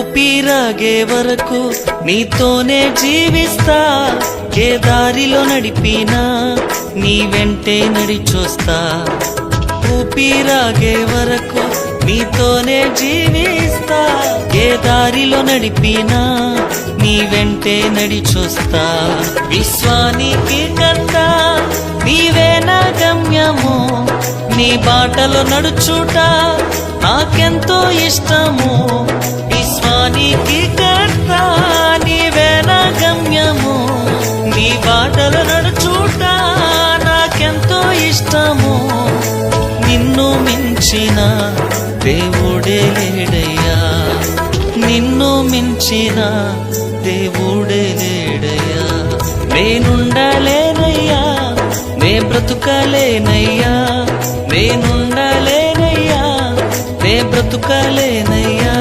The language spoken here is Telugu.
ఊపిరాగే వరకు నీతోనే జీవిస్తా, ఏ దారిలో నడిపినా నీ వెంటే నడిచొస్తా. ఊపిరాగే వరకు నీతోనే జీవిస్తా, ఏ దారిలో నడిపినా నీ వెంటే నడిచొస్తా. విశ్వానికి కర్త నీవే నా గమ్యము, నీ బాటలో నడుచుట నాకెంతో ఇష్టము. విశ్వానికి కర్త నీవే నా గమ్యము, నీ బాటలో నడుచుట నాకెంతో ఇష్టము. నిన్ను మించిన దేవుడే లేడయ్యా, నిన్ను మించిన దేవుడే లేడయ్యా. నేనుండలేనయ్యా, నే బ్రతుకలేనయ్యా, నేనుండలేనయ్యా, నే బ్రతుకలేనయ్యా.